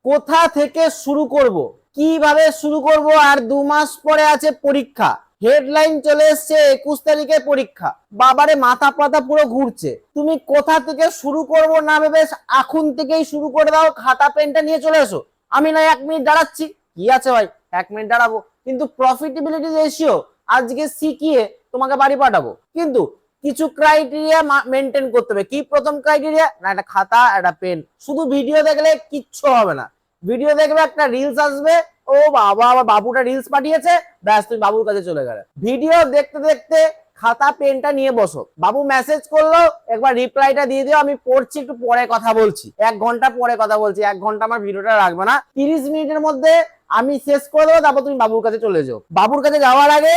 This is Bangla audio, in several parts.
কোথা থেকে শুরু করব, কিভাবে শুরু করব, আর 2 মাস পরে আছে পরীক্ষা, হেডলাইন চলে এসছে 21 তারিখে পরীক্ষা, বাবারে মাথা পাতা পুরো ঘুরছে। তুমি কোথা থেকে শুরু করব না ভেবে এখন থেকেই শুরু করে দাও, খাতা পেনটা নিয়ে চলে এসো। আমি না 1 মিনিট দাঁড়াচ্ছি, কি আছে ভাই 1 মিনিট দাঁড়াবো, কিন্তু প্রফিটেবিলিটি রেশিও আজকে শিখিয়ে তোমাকে বাড়ি পাঠাবো। কিন্তু কিছু ক্রাইটেরিয়া মেনটেন করতে হবে। কি প্রথম ক্রাইটেরিয়া? না একটা খাতা একটা পেন। শুধু ভিডিও দেখলে কিচ্ছু হবে না। ভিডিও দেখবে, একটা রিলস আসবে, ও বাবা আবার বাবুটা রিলস পাঠিয়েছে, ব্যাস তুমি বাবুর কাছে চলে গেলে। ভিডিও দেখতে দেখতে খাতা পেনটা নিয়ে বসো, বাবু মেসেজ করলো একবার রিপ্লাইটা দিয়ে দিও, আমি পড়ছি একটু পরে কথা বলছি, 1 ঘন্টা পরে কথা বলছি, 1 ঘন্টা আমার ভিডিওটা রাখবে না, 30 মিনিটের মধ্যে আমি শেষ করে দেবো, তারপর তুমি বাবুর কাছে চলে যাও। বাবুর কাছে যাওয়ার আগে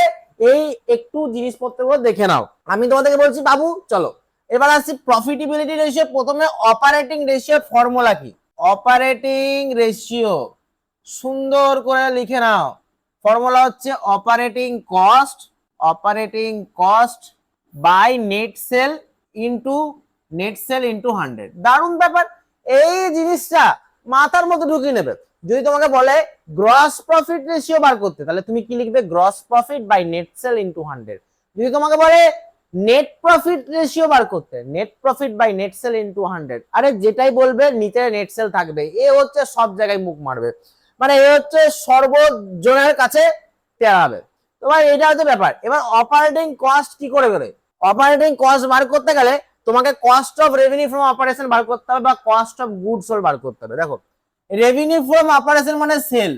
এই একটু জিনিসপত্রগুলো দেখে নাও। আমি তোমাদেরকে বলছি বাবু চলো, এবার আসছি প্রফিটেবিলিটি রেশিও। প্রথমে অপারেটিং রেশিও ফর্মুলা কি? অপারেটিং রেশিও সুন্দর করে লিখে নাও। ফর্মুলা হচ্ছে operating cost by net sale into 100। দারুণ ব্যাপার। এই জিনিসটা মাথার মধ্যে ঢুকিয়ে নেবে। যদি তোমাকে বলে গ্রস প্রফিট রেশিও বার করতে, তাহলে তুমি কি লিখবে? Gross profit by net sale into 100। যদি তোমাকে বলে নেট প্রফিট রেশিও বার করতে, net profit by net sale into 100। আরে যেটাই বলবে নিচে নেট সেল থাকবে, এ হচ্ছে সব জায়গায় মুখ মারবে, মানে এ হচ্ছে সর্বজনের কাছে টেরাবে। তোমার এটা হচ্ছে ব্যাপার। এবার অপারেটিং কস্ট কি করে করে? অপারেটিং কস্ট বার করতে গেলে তোমাকে cost of revenue from operation বার করতে হবে, বা কস্ট অফ গুডস সোল্ড বার করতে হবে। দেখো, রেভিনিউ ফ্রম অপারেশন মানে সেল,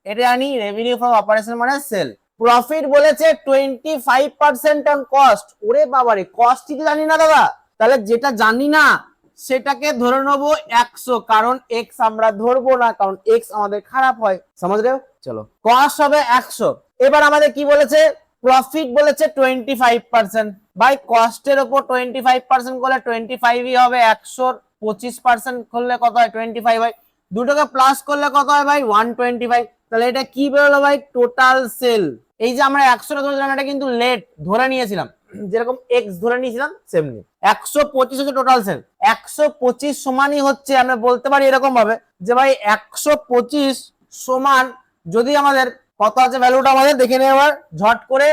এটা জানি, রেভিনিউ ফ্রম অপারেশন মানে সেল। প্রফিট বলেছে 25% অন কস্ট। ওরে বাবারে, কস্ট কি জানি না দাদা, তাহলে যেটা জানি না সেটাকে ধরে নেবো 100, কারণ এক্স আমরা ধরবো না, কারণ এক্স আমাদের খারাপ হয়, সমাজ রে। চলো, কস্ট হবে 100। এবার আমাদের কি বলেছে? প্রফিট বলেছে 25%। ভাই কস্টের উপর 25% করলে 25ই হবে, 100 25% করলে কত হয়? 25 হয়। দুটোকে প্লাস করলে কত হয় ভাই? 125। তাহলে এটা কি বেরোলো ভাই? Total sell. এই যে আমরা 100টা ধরেছিলাম, এটা কিন্তু লেট ধরে নিয়েছিলাম, যেরকম এক্স ধরে নিয়েছিলাম সেমনি 125 হচ্ছে টোটাল সেল। 125 সমানই হচ্ছে, আমরা বলতে পারি এরকম ভাবে যে ভাই 125 সমান, যদি আমাদের কত আছে ভ্যালুটা আমাদের দেখে নেই এবার ঝট করে,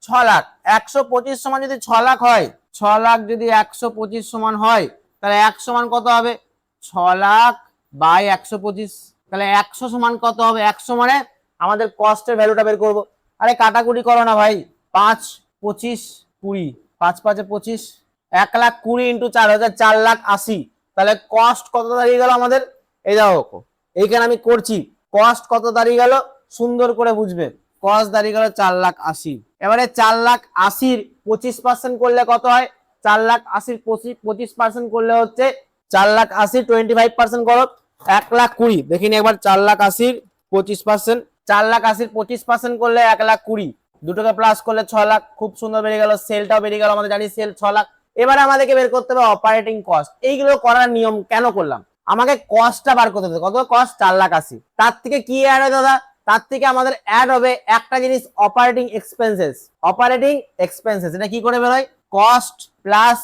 6 লাখ। 125 সমান যদি 6 লাখ হয়, 6 লাখ যদি 125 সমান হয়, তাহলে 1 সমান কত হবে? 6 লাখ বাই 125। তাহলে 100 সমান কত হবে? 100 মানে আমাদের কস্টের ভ্যালুটা বের করবো। আরে কাটাকুটি করো না ভাই, 5 25 20, 5 5 25, 1,20,000 ইন্টু 4,000, 4,80,000। তাহলে কস্ট কত দাঁড়িয়ে গেল আমাদের? এই দেখো এইখানে আমি করছি, কস্ট কত দাঁড়িয়ে গেল সুন্দর করে বুঝবে। কস্ট দাঁড়িয়ে গেল 4,80,000। এবারে 4,80,000 25% করলে কত হয়? 4,80,000 25% করলে হচ্ছে 4,80,000 25% করো 1,20,000। দেখিনি একবার 4,80,000 25%, 4,80,000 25% করলে 1,20,000, দুটোকে প্লাস করলে 6 লাখ। খুব সুন্দর বেরিয়ে গেল, সেলটাও বেরিয়ে গেল, আমাদের জানি সেল 6 লাখ। এবারে আমাদেরকে বের করতে হবে অপারেটিং কস্ট। এইগুলো করার নিয়ম কেন করলাম? আমাকে কস্টটা বার করতে হবে। কত কস্ট? 4,80,000। তার থেকে কি অ্যাড হয় দাদা? তার থেকে আমাদের অ্যাড হবে একটা জিনিস, অপারেটিং এক্সপেন্সেস। অপারেটিং এক্সপেন্সেস এটা কি করে বের হয়? Cost plus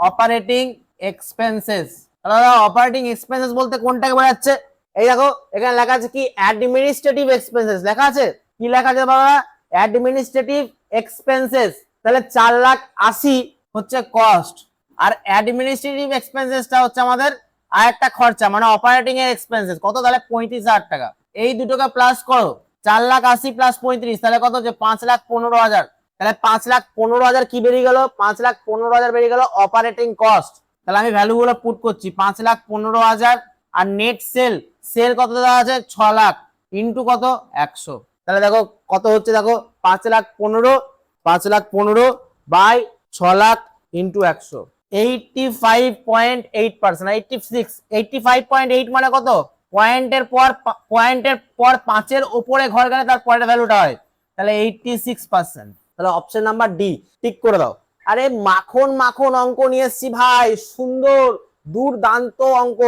operating expenses. দাদা অপারেটিং এক্সপেন্সেস বলতে কোনটাকে বোঝাচ্ছে? এই দেখো এখানে লেখা আছে কি? অ্যাডমিনিস্ট্রেটিভ এক্সপেন্সেস লেখা আছে। কি লেখা আছে বাবা? Administrative expenses. তাহলে 4,80,000 হচ্ছে কস্ট, আর অ্যাডমিনিস্ট্রেটিভ এক্সপেন্সেসটা হচ্ছে আমাদের আরেকটা খরচা, মানে অপারেটিং এর এক্সপেন্সেস। কত? তাহলে 35,000 টাকা। এই দুটোকে প্লাস করো, 4,80,000 প্লাস 35, তাহলে কত হচ্ছে? 5,15,000। তাহলে 5,15,000 কি বেরিয়ে গেল? 5,15,000 বেরিয়ে গেল অপারেটিং কস্ট। তাহলে আমি ভ্যালু গুলো পুট করছি, 5,15,000 আর নেট সেল, সেল কত দেওয়া আছে? 6 লাখ ইন্টু কত? 100। তাহলে দেখো কত হচ্ছে, দেখো 5,15,000 বাই 6 লাখ ইন্টু 100, 85.8%, 85.8 মানে কত? পয়েন্টের পর 5-এর উপরে ঘর গেলে তার পরের ভ্যালুটা হয়, তাহলে 86%। তাহলে অপশন নাম্বার ডি টিক করে দাও। আরে মাখন মাখন অঙ্ক নিয়ে এসছি ভাই, সুন্দর দুর্দান্ত অঙ্ক।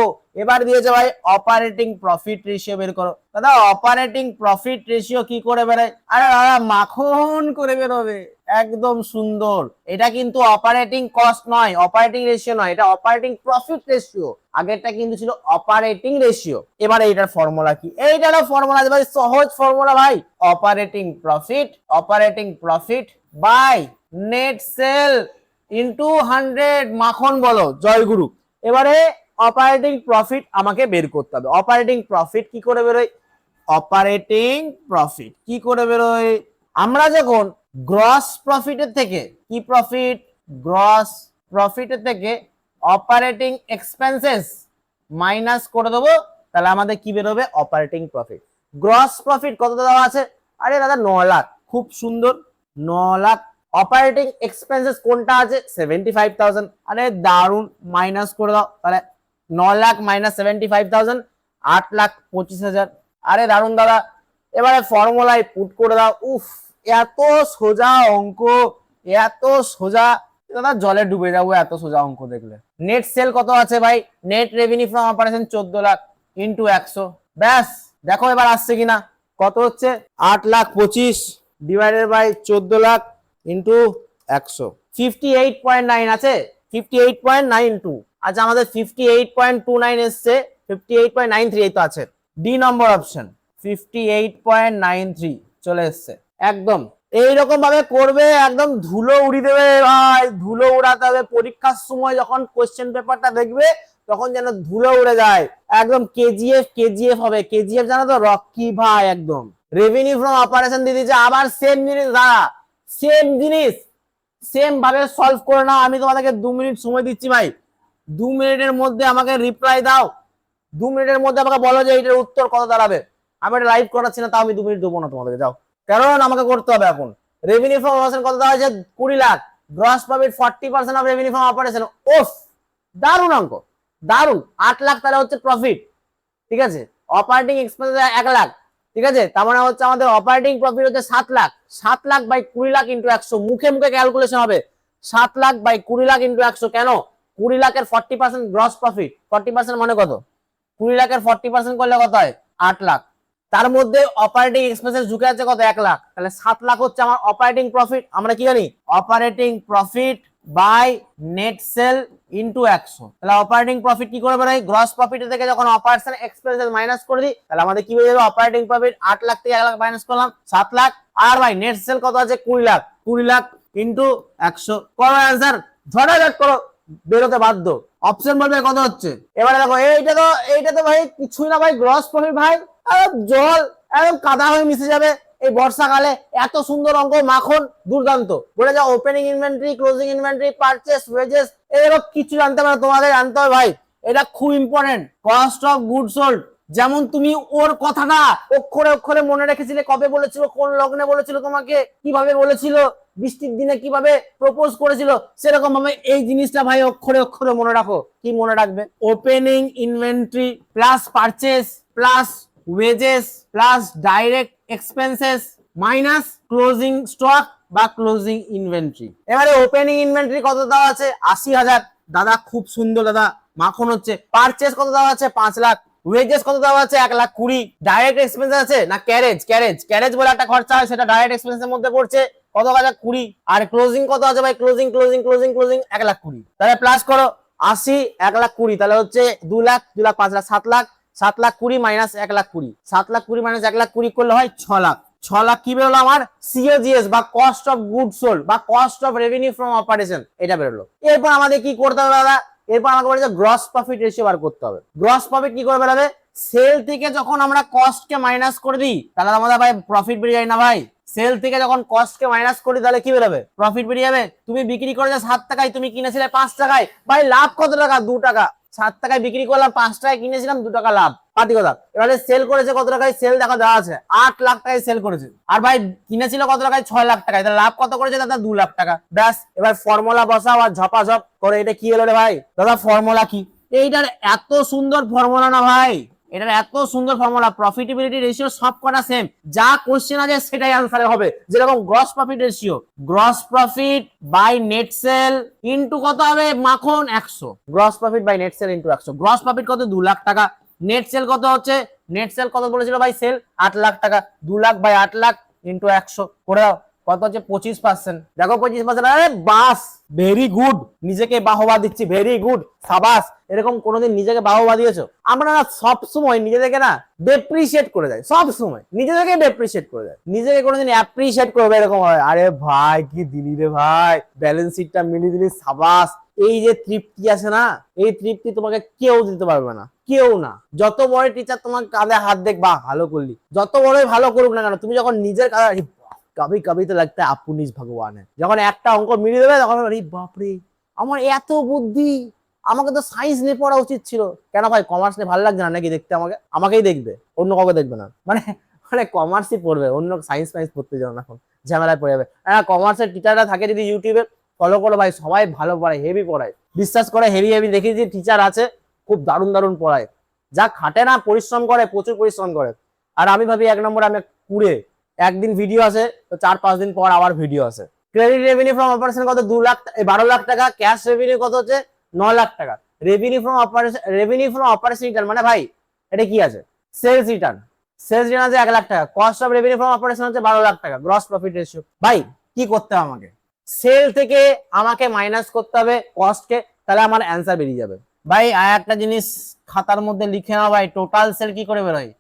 এবার দিয়েছে ভাই অপারেটিং প্রফিট রেশিও বের করো। দাদা অপারেটিং প্রফিট রেশিও কি করে বেরোয়? আরে দাদা মাখন করে বেরোবে, একদম সুন্দর। এটা কিন্তু অপারেটিং কস্ট নয়, অপারেটিং রেশিও নয়, এটা অপারেটিং প্রফিট রেশিও। আগেরটা কিন্তু ছিল অপারেটিং রেশিও। এবারে এইটার ফর্মুলা কি? এইটারও ফর্মুলা ভাই সহজ ফর্মুলা ভাই, operating profit by net sale into 100। মাখন বলো জয়গুরু। এবারে অপারেটিং প্রফিট আমাকে বের করতে হবে। অপারেটিং প্রফিট কি করে বেরোয়? অপারেটিং প্রফিট কি করে বেরোয়? আমরা যখন গ্রস প্রফিটের থেকে কি প্রফিট, গ্রস প্রফিটের থেকে অপারেটিং এক্সপেন্সেস মাইনাস করে দেবো, তাহলে আমাদের কি বেরোবে? Operating profit. গ্রস প্রফিট কত দেওয়া আছে? আরে দাদা 9 লাখ, খুব সুন্দর 9 লাখ। অপারেটিং এক্সপেন্সেস কোনটা আছে? 75,000। আরে দারুন, মাইনাস করে দাও, তাহলে 9 লাখ মাইনাস 75,000, 8,25,000। আরে দারুন দাদা। এবারে ফর্মুলায় পুট করে দাও। উফ, এত সোজা অঙ্ক, এত সোজা দাদা, জলে ডুবে যাবো এত সোজা অঙ্ক দেখলে। নেট সেল কত আছে ভাই? Net revenue from operation 14 lakh into 100। ব্যাস, দেখো এবার আসছে কিনা। কত হচ্ছে? 8,25,000 ডিভাইডেড বাই 14 লাখ ইন্টু 100। 58.9 আছে, 58.92। আচ্ছা, আমাদের 58.29 এসছে, 58.93 এই তো আছে। ডি নম্বর অপশন 58.93 চলে এসছে। একদম এইরকম ভাবে করবে, একদম ধুলো উড়িয়ে দেবে ভাই, ধুলো উড়াতে হবে। পরীক্ষার সময় যখন কোশ্চেন পেপারটা দেখবে তখন যেন ধুলো উড়ে যায়। একদম কেজিএফ হবে। কেজিএফ জানো তো, রকি ভাই। একদম রেভিনিউ ফ্রম অপারেশন দিয়ে দিচ্ছে। আবার সেম জিনিস দাঁড়া, সেম জিনিস সেম ভাবে সলভ করে নাও। আমি তোমাদেরকে 2 মিনিট সময় দিচ্ছি ভাই, 2 মিনিটের মধ্যে আমাকে রিপ্লাই দাও। 2 মিনিটের মধ্যে আমাকে বলো যে এটার উত্তর কত দাঁড়াবে। আমি এটা লাইভ করাচ্ছি না, তাও আমি 2 মিনিট দেবো না তোমাদেরকে, যাও। কারণ আমাকে করতে হবে এখন। রেভিনিউ ফ্রম অপারেশন কত দেওয়া হয়েছে? 20 lakh. Gross profit 40% of revenue from operation. ওফ, দারুণ অঙ্ক, দারুণ। 8 লাখ তাহলে হচ্ছে প্রফিট, ঠিক আছে। অপারেটিং এক্সপেন্স 1 লাখ, ঠিক আছে। তার মানে হচ্ছে আমাদের অপারেটিং প্রফিট হচ্ছে 7 লাখ। 7 lakh by 20 lakh into 100। মুখে মুখে ক্যালকুলেশন হবে। 7 লাখ বাই 20 লাখ ইন্টু 100। কেন? 20 লাখের 40% গ্রস প্রফিট। 40% মানে কত? 20 লাখের 40% করলে কত হয়? 8 লাখ। তার মধ্যে অপারেটিং এক্সপেন্সেস ঢুকে আছে কত? 1 লাখ। তাহলে 7 লাখ হচ্ছে আমার অপারেটিং প্রফিট। আমরা কি জানি? Operating profit by net sale into 100। তাহলে অপারেটিং প্রফিট কি করে বেরোয়? গ্রস প্রফিট থেকে যখন অপারেশন এক্সপেন্সেস মাইনাস করে দিই, তাহলে আমাদের কি হয়ে যাবে? অপারেটিং প্রফিট 8 লাখ থেকে 1 লাখ মাইনাস করলাম, 7 লাখ। আর ভাই নেট সেল কত আছে? 20 লাখ। 20 লাখ ইনটু 100 করো অ্যানসার। ঝটাঝট করো, বেরোতে বাধ্য। অপশন বলবে কত হচ্ছে। এবারে দেখো, এইটা তো ভাই কিছুই না ভাই, গ্রস প্রফিট ভাই। জল একদম কাদা হয়ে মিশে যাবে এই বর্ষাকালে। এত সুন্দর অঙ্ক, মাখন, দুর্দান্ত। বলে যাও opening inventory, closing inventory, purchase, wages, এরকম কিছু জানতে পারো, তোমাদের জানতে হবে ভাই। এটা খুব important. Cost of good sold, যেমন তুমি ওর কথাটা অক্ষরে অক্ষরে মনে রেখেছিলে, কবে বলেছিল, কোন লগ্নে বলেছিল, তোমাকে কিভাবে বলেছিল, বৃষ্টির দিনে কিভাবে প্রপোজ করেছিল, সেরকম ভাবে এই জিনিসটা ভাই অক্ষরে অক্ষরে মনে রাখো। কি মনে রাখবে? Opening inventory plus purchase plus wages plus direct expenses minus closing stock বা ক্লোজিং ইনভেন্টরি। এবারে ওপেনিং ইনভেন্টরি কত দেওয়া আছে? 80,000। দাদা খুব সুন্দর দাদা, মাখন হচ্ছে। পারচেস কত দেওয়া আছে? 5 লাখ। ওয়েজেস কত দেওয়া আছে? 1,20,000। ডাইরেক্ট এক্সপেন্স আছে না ক্যারেজ বলে একটা খরচা হয়, সেটা ডাইরেক্ট এক্সপেন্সের মধ্যে পড়ছে, কত? 1,20,000। আর ক্লোজিং কত আছে ভাই? ক্লোজিং 1,20,000। তাহলে প্লাস করো 80, 1,20,000, তাহলে হচ্ছে 2 লাখ, 2 লাখ 5 লাখ, 7 লাখ। 7,20,000 মাইনাস 1,20,000, 7,20,000 মাইনাস 1,20,000 করলে হয় 6 লাখ। 6 লাখ কি বেরোলো আমার? সিওজিএস বা কস্ট অফ গুড সোল্ড বা cost of revenue from operation, এটা বেরোলো। এরপর আমাদের কি করতে হবে দাদা? এরপর আমাকে বলেছে গ্রস প্রফিট রেশিও বার করতে হবে। গ্রস প্রফিট কি করে বেরোবে? সেল থেকে যখন আমরা কস্ট কে মাইনাস করে দিই, তাহলে আমাদের ভাই প্রফিট বেরিয়ে যায় না ভাই? সেল থেকে যখন কস্ট কে মাইনাস করি, তাহলে কি বেরোবে? প্রফিট বেরিয়ে যাবে। তুমি বিক্রি করে 7 টাকায়, তুমি কিনেছিলে 5 টাকায়, ভাই লাভ কত টাকা? 2 টাকা। 7 টাকায় বিক্রি করলাম, 5 টাকায় কিনেছিলাম, 2 টাকা লাভ। পাতি কথা। এবারে সেল করেছে কত টাকায়? সেল দেখো দেওয়া আছে 8 লাখ টাকায় সেল করেছে। আর ভাই কিনেছিল কত টাকায়? 6 লাখ টাকায়। তাহলে লাভ কত করেছে দাদা? 2 লাখ টাকা। ব্যাস, এবার ফর্মুলা বসাও আর ঝপাঝপ করে। এটা কি হলো রে ভাই? দাদা ফর্মুলা কি? এইটার এত সুন্দর ফর্মুলা না ভাই, এটার এত সুন্দর ফর্মুলা। প্রফিটেবিলিটি রেশিও সব কটা সেম, যা কোশ্চেন আছে সেটাই আনসারে হবে। যেরকম gross profit ratio, gross profit by net sale into কত হবে? মাখন 100। Gross profit by net sale into 100। Gross profit কত? 2 লাখ টাকা। নেট সেল কত হচ্ছে? নেট সেল কত বলেছিল ভাই? সেল 8 লাখ টাকা। 2 লাখ বাই 8 লাখ ইনটু 100 করে দাও। কত হচ্ছে 25%। দেখো 25%, আরে বাস, ভেরি গুড, নিজেকে বাহবা দিচ্ছি, ভেরি গুড, সাবাস। এরকম কোনোদিন নিজেকে বাহবা দিয়েছো? আমরা না সবসময় নিজেদেরকে না ডেপ্রিসিয়েট করে দেয়, সব সময় নিজেদেরকে ডেপ্রিসিয়েট করে দেয়, নিজেকে কোনোদিন অ্যাপ্রিসিয়েট করবে এরকম হয়, আরে ভাই কি দিলি রে ভাই, ব্যালেন্স শিটটা মিলিয়ে দিলি, সাবাস। এই যে তৃপ্তি আছে না, এই তৃপ্তি তোমাকে কেউ দিতে পারবে না, কেউ না। যত বড় টিচার তোমার কাঁধে হাত দেখ, বাহ ভালো করলি, যত বড়ই ভালো করুক না কেন, তুমি যখন নিজের কাঁধে, কবি কবি তো লাগতা है আপু নিজ ভগবান है, যখন একটা অঙ্ক মিলিয়ে দেবে তখন আরে বাপরে আমার এত বুদ্ধি, আমাকে তো সায়েন্স নিয়ে পড়া উচিত ছিল। কেন ভাই কমার্স নিয়ে ভালো লাগছে না নাকি দেখতে? আমাকেই দেখবে, অন্য কাউকে দেখবে না, মানে মানে কমার্সই পড়বে, অন্য সায়েন্স ফাইন্স পড়তে যাও না, এখন ঝামেলায় পড়ে যাবে। হ্যাঁ কমার্সের টিচাররা থাকে যদি ইউটিউবে ফলো করো ভাই, সবাই ভালো পড়ায়, হেভি পড়ায়, বিশ্বাস করে, হেভি হেভি দেখি যে টিচার আছে খুব দারুণ দারুণ পড়ায়, যা খাটে না, পরিশ্রম করে, প্রচুর পরিশ্রম করে। আর আমি ভাবি এক নম্বর আমি কুড়ে, একদিন ভিডিও আছে তো 4-5 দিন পর আবার ভিডিও আছে। ক্রেডিট রেভিনিউ ফ্রম অপারেশন কত? 12 লাখ টাকা। ক্যাশ রেভিনিউ কত হচ্ছে? 9 লাখ টাকা। রেভিনিউ ফ্রম অপারেশন রিটার্ন মানে ভাই এটা কি আছে? Sales return. সেলস রিটার্ন আছে 1 লাখ টাকা। Cost of revenue from operation হচ্ছে 12 লাখ টাকা। গ্রস প্রফিট রেশিও ভাই কি করতে হবে আমাকে? সেল থেকে আমাকে মাইনাস করতে হবে কস্টকে, তাহলে আমার অ্যান্সার বেরিয়ে যাবে। ভাই আর একটা জিনিস খাতার মধ্যে লিখে নাও ভাই, টোটাল সেল কি করে বেরোয়?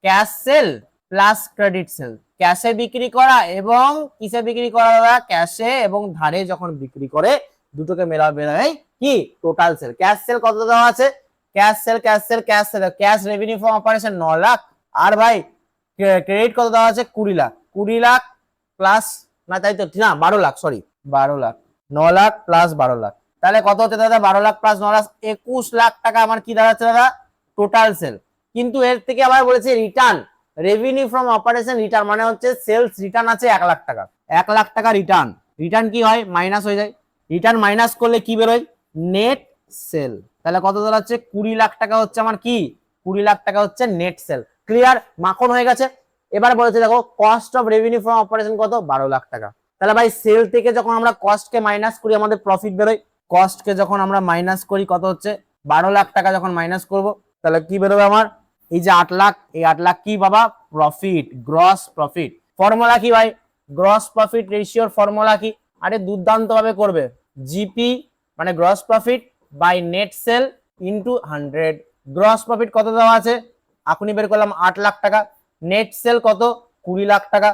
Cash sale plus credit sale. ক্যাশে বিক্রি করা এবং কিসে বিক্রি করা? ক্যাশে এবং ধারে যখন বিক্রি করে দুটোকে মেলা বেরোয় কি? Total sell. ক্যাশ সেল কত দেওয়া আছে? Cash revenue from operation 9 lakh. আর ভাই ক্রেডিট কত দেওয়া আছে? 20 লাখ। 20 লাখ প্লাস, না তাই তো না 12 লাখ, সরি 12 লাখ। 9 লাখ প্লাস 12 লাখ, তাহলে কত হচ্ছে দাদা? 12 লাখ প্লাস 9 লাখ 21 লাখ টাকা আমার কি দাঁড়াচ্ছে দাদা? Total sell. কিন্তু এর থেকে আবার বলেছে return, revenue from operation return মানে হচ্ছে সেলস রিটার্ন আছে 1 লাখ টাকা। 1 লাখ টাকা রিটার্ন, রিটার্ন কি হয়? মাইনাস হয়ে যায়। রিটার্ন মাইনাস করলে কি বেরোয়? Net sale. তাহলে কত দাঁড়াচ্ছে? 20 লাখ টাকা হচ্ছে আমার কি? 20 লাখ টাকা হচ্ছে নেট সেল। ক্লিয়ার? মাখন হয়ে গেছে। এবার বলেছে দেখো cost of revenue from operation কত? 12 লাখ টাকা। তাহলে ভাই সেল থেকে যখন আমরা কস্টকে মাইনাস করি আমাদের প্রফিট বেরোয়। কস্টকে যখন আমরা মাইনাস করি কত হচ্ছে? 12 লাখ টাকা যখন মাইনাস করব তাহলে কি বেরোবে আমার? এই যে 8 লাখ, এই 8 লাখ কি বাবা? Profit, gross profit. ফর্মুলা কি ভাই? গ্রস প্রফিট রেশিওর ফর্মুলা কি? আরে দুর্দান্ত ভাবে করবে, জিপি মানে gross profit by net sale into 100। Gross profit কত দেওয়া আছে? এখনই বের করলাম 8 লাখ টাকা। নেট সেল কত? 20 লাখ টাকা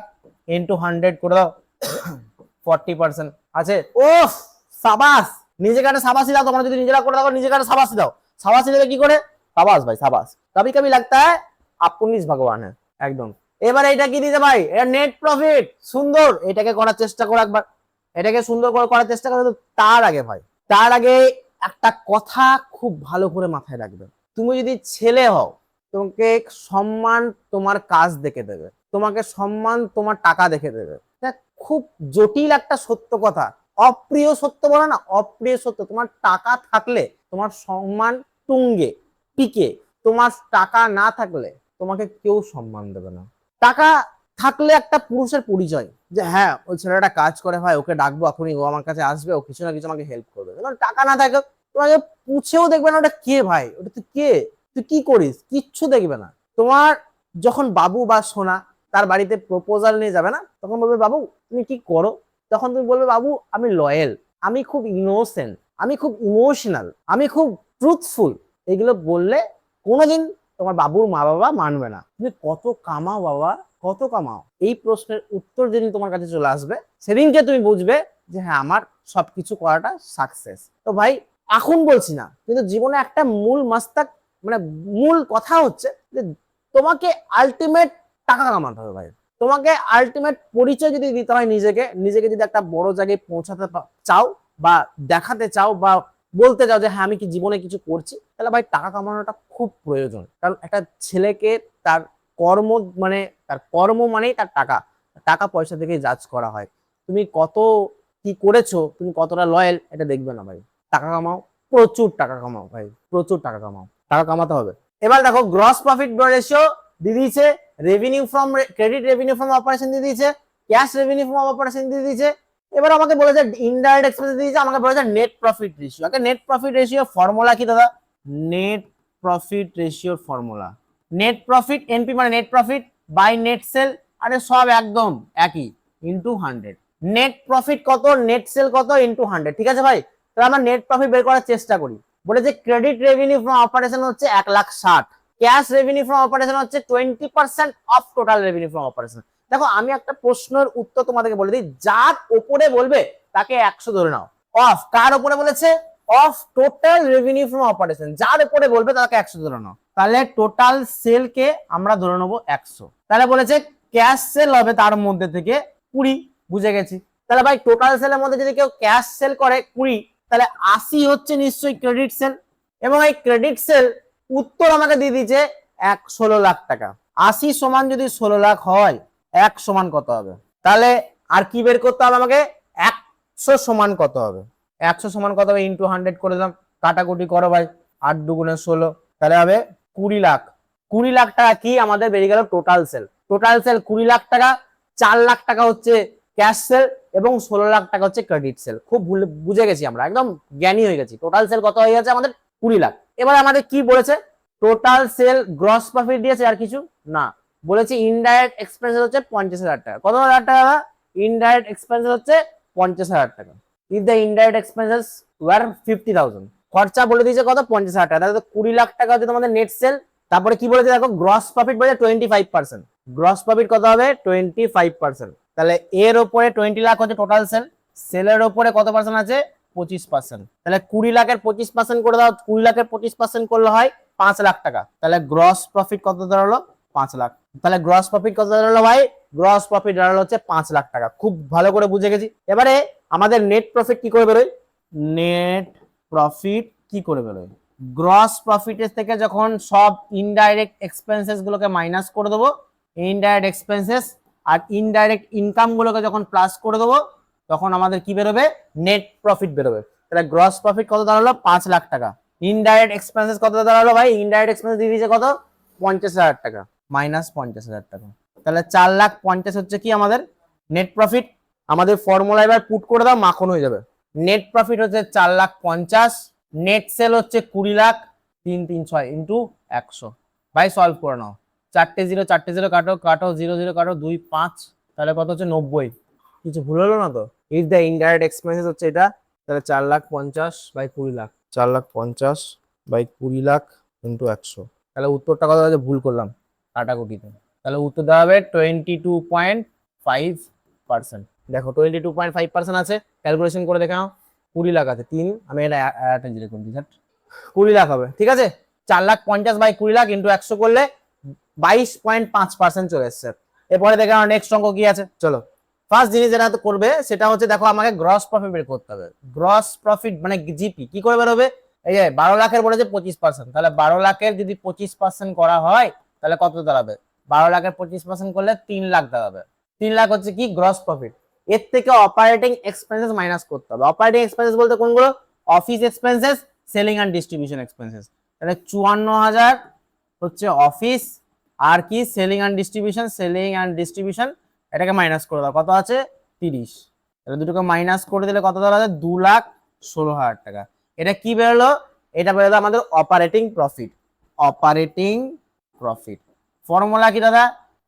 ইনটু 100 করে দাও 40% আছে। ওফ সাবাস, নিজেকে একটা সাবাসি দাও। তোমরা যদি নিজেরা করে দাও নিজেকে একটা সাবাসি দাও। সাবাসি দেবে কি করে? সাবাস ভাই সাবাস, কবি কবি লাগতা है আপু নিজ ভগবান है একদম। এবার এটা কি দিতে ভাই? এটা নেট প্রফিট। সুন্দর, এটাকে করার চেষ্টা করো একবার, এটাকে সুন্দর করে করার চেষ্টা করো। তার আগে ভাই, তার আগে একটা কথা খুব ভালো করে মাথায় রাখবে। তুমি যদি ছেলে হও তোমাকে সম্মান তোমার কাজ দেখে দেবে, তোমাকে সম্মান তোমার টাকা দেখে দেবে। খুব জটিল একটা সত্য কথা, অপ্রিয় সত্য বলে না, অপ্রিয় সত্য। তোমার টাকা থাকলে তোমার সম্মান তুঙ্গে পিকে, তোমার টাকা না থাকলে তোমাকে কেউ সম্মান দেবে না। টাকা থাকলে একটা পুরুষের পরিচয় যে হ্যাঁ ওই ছেলেটা কাজ করে, ভাই ওকে ডাকবো এখনই, ও আমার কাছে আসবে, ও কিছু না কিছু আমাকে হেল্প করবে। টাকা না থাকে তোমাকে পুছেও দেখবে না ওটা কে ভাই, ওটা তুই কে, তুই কি করিস, কিচ্ছু দেখবে না। তোমার যখন বাবু বা সোনা তার বাড়িতে প্রপোজাল নিয়ে যাবে না, তখন বলবে বাবু তুমি কি করো? তখন তুমি বলবে বাবু আমি লয়াল, আমি খুব ইনোসেন্ট, আমি খুব ইমোশনাল, আমি খুব ট্রুথফুল। এগুলো বললে কোনোদিন তোমার বাবুর মা বাবা মানবে না। তুমি কত কামাও বাবা, কত কামাও? এই প্রশ্নের উত্তর যেদিন তোমার কাছে চলে আসবে সেদিনকে তুমি বুঝবে যে হ্যাঁ আমার সবকিছু করাটা সাকসেস। তো ভাই এখন বলছি না, কিন্তু জীবনে একটা মূল মাস্তাক মানে মূল কথা হচ্ছে যে তোমাকে আলটিমেট টাকা কামাতে হবে ভাই। তোমাকে আলটিমেট পরিচয় যদি দিতে হয় নিজেকে, নিজেকে যদি একটা বড় জায়গায় পৌঁছাতে চাও বা দেখাতে চাও বা বলতে চাও যে হ্যাঁ আমি কি জীবনে কিছু করছি, তাহলে ভাই টাকা কামানোটা খুব প্রয়োজন। কারণ একটা ছেলেকে তার কর্ম মানে তার কর্ম মানেই তার টাকা, টাকা পয়সা থেকেই জাজ করা হয়। তুমি কত কি করেছো, তুমি কতটা লয়াল এটা দেখবে না ভাই। টাকা কামাও, প্রচুর টাকা কামাও ভাই, প্রচুর টাকা কামাও, টাকা কামাতে হবে। এবার দেখো গ্রস প্রফিট রেশিও দিয়ে দিয়েছে, revenue from credit revenue from operation দিয়ে দিয়েছে, ক্যাশ রেভিনিউ ফ্রম অপারেশন দিয়ে দিয়েছে। এবার আমাকে বলেছে ইনডাইরেক্ট এক্সপেন্স দিয়ে দিয়েছে, আমাকে বলেছে নেট প্রফিট রেশিও। আগে নেট প্রফিট রেশিও ফর্মুলা কি দাদা? নেট প্রফিট রেশিওর ফর্মুলা নেট প্রফিট, এনপি মানে net profit by net sale. আরে সব একদম একই। ইন্টু 100। নেট প্রফিট কত, নেট সেল কত ইন্টু 100। ঠিক আছে ভাই, তাহলে আমরা নেট প্রফিট বের করার চেষ্টা করি। বলেছে ক্রেডিট রেভিনিউ ফ্রম অপারেশন হচ্ছে 1,60,000, ক্যাশ রেভিনিউ ফ্রম অপারেশন হচ্ছে 20% of total revenue from operation. দেখো আমি একটা প্রশ্নের উত্তর তোমাদেরকে বলে দিই, যার উপরে বলবে তাকে 100 ধরে নাও। অফ কার উপরে বলেছে, of total revenue from operation, যার উপরে বলবে তাকে 100 ধরে নাও। তাহলে টোটাল সেল কে আমরা ধরে নেবো 100। তাহলে বলেছে ক্যাশ সেল হবে তার মধ্যে থেকে 20, বুঝে গেছি। তাহলে ভাই টোটাল সেলের মধ্যে যদি কেউ ক্যাশ সেল করে 20, তাহলে 80 হচ্ছে নিশ্চয়ই ক্রেডিট সেল, এবং এই ক্রেডিট সেল উত্তর আমাকে দিয়ে দিয়েছে 16 লাখ টাকা। 80 সমান যদি 16 লাখ হয়, 1 সমান কত হবে? তাহলে আর কি বের করতে হবে আমাকে, 100 সমান কত হবে? 100 সমান কত হবে ইন্টু 100 করে দিলাম, কাটাকুটি করো ভাই, 8 দুগুণে 16, তাহলে হবে 20 লাখ। 20 লাখ টাকা কি আমাদের বেরিয়ে গেল total sell. Total sell 20 lakh টাকা, 4 লাখ টাকা হচ্ছে ক্যাশ সেল এবং 16 লাখ টাকা হচ্ছে ক্রেডিট সেল। খুব বুঝে গেছি আমরা, একদম জ্ঞানী হয়ে গেছি। টোটাল সেল কত হয়ে গেছে আমাদের 20 লাখ। এবার আমাদের কি বলেছে, টোটাল সেল গ্রস প্রফিট দিয়েছে আর কিছু না, বলেছে ইনডাইরেক্ট এক্সপেন্সেস হচ্ছে 50,000 টাকা। কত হাজার টাকা? ইনডাইরেক্ট এক্সপেন্সেস হচ্ছে 50,000 টাকা। If the indirect expenses were 50,000, খরচা বলে দিয়েছে কত, 50,000 টাকা। তাহলে 20 লাখ টাকা হচ্ছে তোমাদের নেট সেল। তারপরে কি বলেছে দেখো, গ্রস প্রফিট বলেছে 25%। গ্রস প্রফিট কত হবে, 25%। তাহলে এর উপরে 20 লাখ হচ্ছে টোটাল সেল, সেলের উপরে কত পার্সেন্ট আছে, 25%। তাহলে 20 লাখের 25% করে দাও, 20 লাখের 25% করলে হয় 5 লাখ টাকা। তাহলে গ্রস প্রফিট কত দাঁড়ালো, 5 লাখ। তাহলে গ্রস প্রফিট কত দাঁড়ালো ভাই, গ্রস প্রফিট দাঁড়ালো হচ্ছে 5 লাখ টাকা। খুব ভালো করে বুঝে গেছি। এবারে আমাদের নেট প্রফিট কি করে বেরোয়, নেট প্রফিট কি করে বেরোয়, গ্রস প্রফিটের থেকে যখন সব ইনডাইরেক্ট এক্সপেন্সেস গুলোকে মাইনাস করে দেবো, ইনডাইরেক্ট এক্সপেন্সেস আর ইনডাইরেক্ট ইনকাম গুলোকে যখন প্লাস করে দেবো, তখন আমাদের কি বেরোবে, নেট প্রফিট বেরোবে। তাহলে গ্রস প্রফিট কত দাঁড়ালো, 5 লাখ টাকা। ইনডাইরেক্ট এক্সপেন্সেস কত দাঁড়ালো ভাই, ইনডাইরেক্ট এক্সপেন্সেস দিয়ে দিয়েছে কত, 50,000 টাকা, মাইনাস 50,000 টাকা। তাহলে 4,50,000 হচ্ছে কি আমাদের নেট প্রফিট। আমাদের ফর্মুলা এবার পুট করে দাও, মাখন হয়ে যাবে। নেট প্রফিট হচ্ছে 4,50,000, নেট সেল হচ্ছে 20 লাখ, 336 ইন্টু 100। ভাই সলভ করে নাও, 4টে 0 4টে 0 কাটো, কাটো 0 0 কাটো, 2 5, তাহলে কত হচ্ছে 90। কিছু ভুল হলো না তো? ইফ দ্য ইনডাইরেক্ট এক্সপেন্সেস হচ্ছে এটা, তাহলে 4,50,000 by 20 lakh, 4,50,000 by 20 lakh into 100। তাহলে উত্তরটা কত আছে, ভুল করলাম কাটাকুটিতে। তাহলে উত্তর দেওয়া হবে 22.5%। দেখো 22.5% আছে, ক্যালকুলেশন করে দেখে নাও। 20 লাখ আছে 3, আমি এটা 20 লাখ হবে। ঠিক আছে, 4,50,000 বাই 20 লাখ ইন্টু 100 করলে 22.5% চলে এসছে। এরপরে দেখে নাও নেক্সট অঙ্ক কি আছে। চলো, ফার্স্ট জিনিস যেটা করবে সেটা হচ্ছে, দেখো আমাকে গ্রস প্রফিট বের করতে হবে। গ্রস প্রফিট মানে জিপি কি করে বের হবে, এই যে 12 লাখের বলেছে 25%, তাহলে 12 লাখের যদি 25% করা হয় তাহলে কত দাঁড়াবে, 12 লাখের 25% করলে 3 লাখ দাঁড়াবে। 3 লাখ হচ্ছে কি গ্রস প্রফিট। এর থেকে অপারেটিং এক্সপেন্সেস মাইনাস করতে হবে। অপারেটিং এক্সপেন্সেস বলতে কোনগুলো, office expenses, selling and distribution expenses. তাহলে 54,000 হচ্ছে অফিস, আর কি selling and distribution, selling and distribution এটাকে মাইনাস করে দাও, কত আছে 30। তাহলে দুটোকে মাইনাস করে দিলে কত দাঁড়াবে, 2,16,000 টাকা। এটা কি বেরোলো, এটা বেরোলো আমাদের operating profit. Operating profit formula কি দাদা,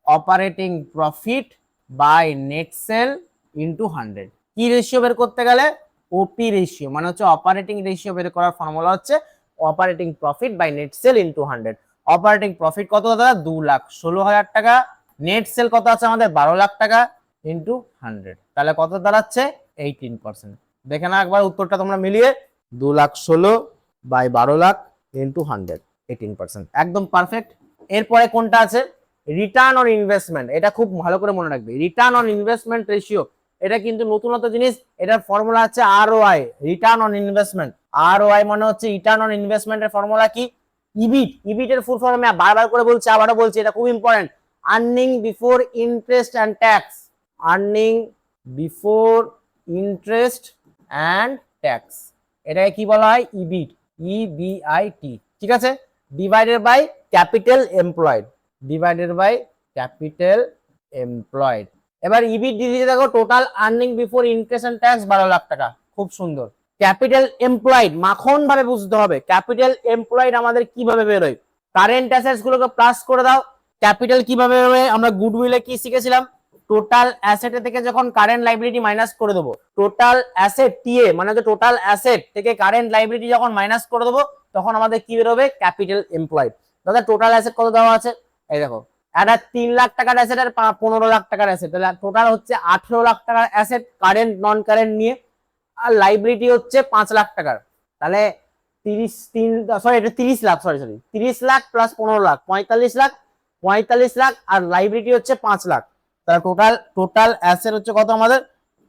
operating profit by net sale into 100। কি রেশিও বের করতে গেলে, ওপি রেশিও, মানে হচ্ছে অপারেটিং রেশিও বের করার ফর্মুলা হচ্ছে operating profit by net sale into 100। Operating profit কত দাদা, 2,16,000 টাকা। নেট সেল কত আছে আমাদের, 12 লাখ টাকা ইন্টু 100, তাহলে কত দাঁড়াচ্ছে 18%। দেখে না একবার উত্তরটা তোমরা মিলিয়ে, 2,16,000 বাই 12 লাখ ইন্টু 100, 18%, একদম পারফেক্ট। এরপরে কোনটা আছে, রিটার্ন অন ইনভেস্টমেন্ট। এটা খুব ভালো করে মনে রাখবে, রিটার্ন অন ইনভেস্টমেন্ট রেশিও, এটা কিন্তু নতুনত্ব জিনিস। এটার ফর্মুলা হচ্ছে ROI, return on investment. ROI মানে হচ্ছে রিটার্ন অন ইনভেস্টমেন্টের ফর্মুলা কি, ইবিট। ইবিট এর ফুল ফর্ম আমি বারবার করে বলছি, আবারও বলছি, এটা খুব important. Earning before interest and tax, earning before interest and tax, এটাকে কি বলা হয়, ইবিট, ইবিআইটি। ঠিক আছে, divided by capital employed, divided by capital employed. এবার ইবিট দিয়ে দিতে দেখো, total earning before interest and tax 12 lakh টাকা। খুব সুন্দর। ক্যাপিটাল এমপ্লয়েড মাখন ভাবে বুঝতে হবে, ক্যাপিটাল এমপ্লয়েড আমাদের কিভাবে বেরোয়, কারেন্ট অ্যাসেটস গুলোকে প্লাস করে দাও। ক্যাপিটাল কিভাবে বেরোয়, আমরা গুডউইলে কি শিখেছিলাম, টোটাল অ্যাসেট থেকে যখন কারেন্ট লাইবিলিটি মাইনাস করে দেবো, টোটাল অ্যাসেট টিএ মানে হচ্ছে টোটাল অ্যাসেট থেকে কারেন্ট লাইবিলিটি যখন মাইনাস করে দেবো তখন আমাদের কি বেরোবে, ক্যাপিটাল এমপ্লয়েড। দাদা টোটাল অ্যাসেট কত দেওয়া আছে, এই দেখো একটা 3 লাখ টাকার অ্যাসেট আর 15 লাখ টাকার অ্যাসেট, তাহলে টোটাল হচ্ছে 18 লাখ টাকার অ্যাসেট কারেন্ট নন কারেন্ট নিয়ে, আর লাইবিলিটি হচ্ছে 5 লাখ টাকার। তাহলে 30 লাখ, সরি 30 লাখ প্লাস 15 লাখ 45 লাখ, 45 লাখ, আর লাইবিলিটি হচ্ছে 5 লাখ। তাহলে টোটাল অ্যাসেট হচ্ছে কত আমাদের,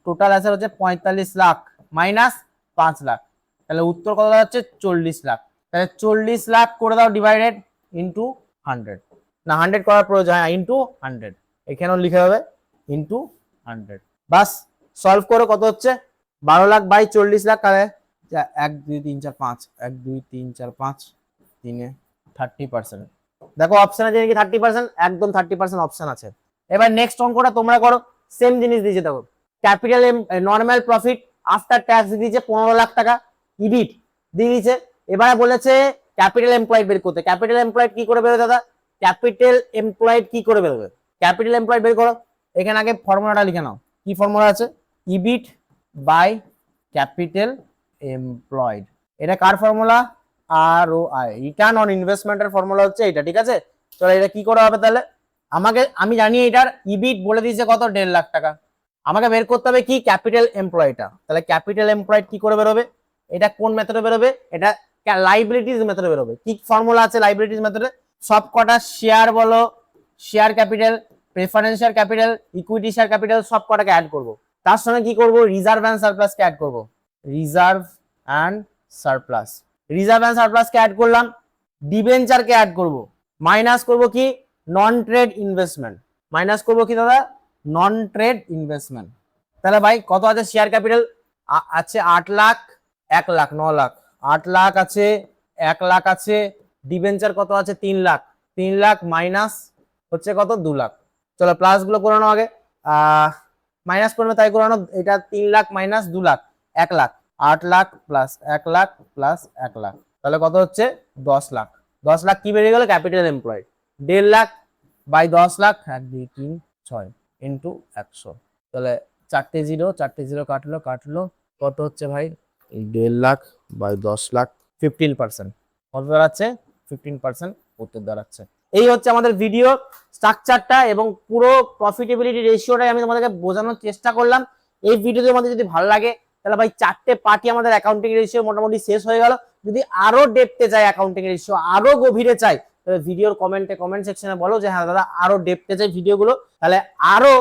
টোটাল অ্যাসেট হচ্ছে 45 লাখ মাইনাস 5 লাখ, তাহলে উত্তর কত হচ্ছে 40 লাখ। তাহলে 40 লাখ করে দাও ডিভাইডেড ইন্টু 100, না 100 করার প্রয়োজন, হ্যাঁ ইন্টু 100, এখানেও লিখে হবে ইন্টু 100। বাস সলভ করে কত হচ্ছে 12 লাখ বাই 40 লাখ, তাহলে 1 2 3 4 5, 1 2 3 4 5, 3 30%। দেখো অপশন আছে নাকি 30%, একদম 30% অপশন আছে। এবার নেক্সট অঙ্কটা তোমরা করো, সেম জিনিস দিয়েছে দেখো, capital normal profit after tax দিয়েছে 15 লাখ টাকা, ইবিট দিয়ে দিয়েছে। এবারে বলেছে ক্যাপিটাল এমপ্লয়েড বের করতে। ক্যাপিটাল এমপ্লয়েড কি করে বেরোবে দাদা, ক্যাপিটাল এমপ্লয়েড কি করে বেরোবে, ক্যাপিটাল এমপ্লয়েড বের করো। এখানে আগে ফর্মুলাটা লিখে নাও, কি ফর্মুলা আছে, ইবিট বাই ক্যাপিটাল এমপ্লয়েড। এটা কার ফর্মুলা, ROI, রিটার্ন অন ইনভেস্টমেন্টের ফর্মুলা হচ্ছে এটা, ঠিক আছে। চলো এটা কি করা হবে তাহলে, আমি জানি এটার ইবিট বলে দিয়েছে কত 1.5 লাখ টাকা, আমাকে বের করতে হবে কি ক্যাপিটাল এমপ্লয়টা। তাহলে ক্যাপিটাল এমপ্লয়েড কি করে বেরোবে, এটা কোন মেথডে বেরোবে, এটা লাইবিলিটিজ মেথডে বেরোবে। কি ফর্মুলা আছে লাইবিলিটিজ মেথডে, সব কটা শেয়ার বলো, share capital, preferential capital, equity share capital সব কটাকে অ্যাড করব, তার সঙ্গে কি করব, রিজার্ভ অ্যান্ড সারপ্লাসকে অ্যাড করব, reserve and surplus, reserve and সারপ্লাসকে অ্যাড করলাম, ডিবেঞ্চারকে অ্যাড করব, মাইনাস করব কি নন ট্রেড ইনভেস্টমেন্ট, মাইনাস করব কি দাদা নন ট্রেড ইনভেস্টমেন্ট। তাহলে ভাই কত আছে, শেয়ার ক্যাপিটাল আছে 8 লাখ, 1 লাখ 9 লাখ, 8 লাখ আছে, 1 লাখ আছে, ডিবেঞ্চার কত আছে 3 লাখ, 3 লাখ মাইনাস হচ্ছে কত 2 লাখ। চলো প্লাস গুলো করে নাও আগে, মাইনাস করবে তাই করে নাও, এটা 3 lakh minus 2 lakh 1 lakh, 8 lakh plus 1 lakh plus 1 lakh, তাহলে কত হচ্ছে 10 লাখ। 10 লাখ কি বেরিয়ে গেল, capital employed. 1.5 lakh by 10 lakh, 1 2 3 6 into 100, তাহলে 4টে জিরো কাটলো কত হচ্ছে ভাই, এই 1.5 লাখ বাই 10 লাখ 15%, কত দাঁড়াচ্ছে 15% উত্তর দাঁড়াচ্ছে। এই হচ্ছে আমাদের ভিডিও স্ট্রাকচারটা এবং পুরো প্রফিটেবিলিটি রেশিওটাই আমি তোমাদেরকে বোঝানোর চেষ্টা করলাম। এই ভিডিওতে আমাদের যদি ভালো লাগে তাহলে ভাই 4টে পার্টি আমাদের অ্যাকাউন্টিং রেশিও মোটামুটি শেষ হয়ে গেল। যদি আরো ডেপথে চাই অ্যাকাউন্টিং রেশিও, আরো গভীরে চাই, তাহলে ভিডিওর কমেন্ট সেকশনে বলো যে হ্যাঁ দাদা আরো ডেপথে চাই ভিডিওগুলো, তাহলে আরো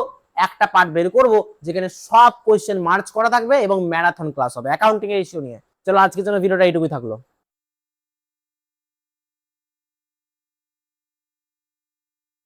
একটা পার্ট বের করব যেখানে সব কোশ্চেন মার্চ করা থাকবে এবং ম্যারাথন ক্লাস হবে অ্যাকাউন্টিং রেশিও নিয়ে। চলো আজকের জন্য ভিডিওটা এইটুকুই থাকলো।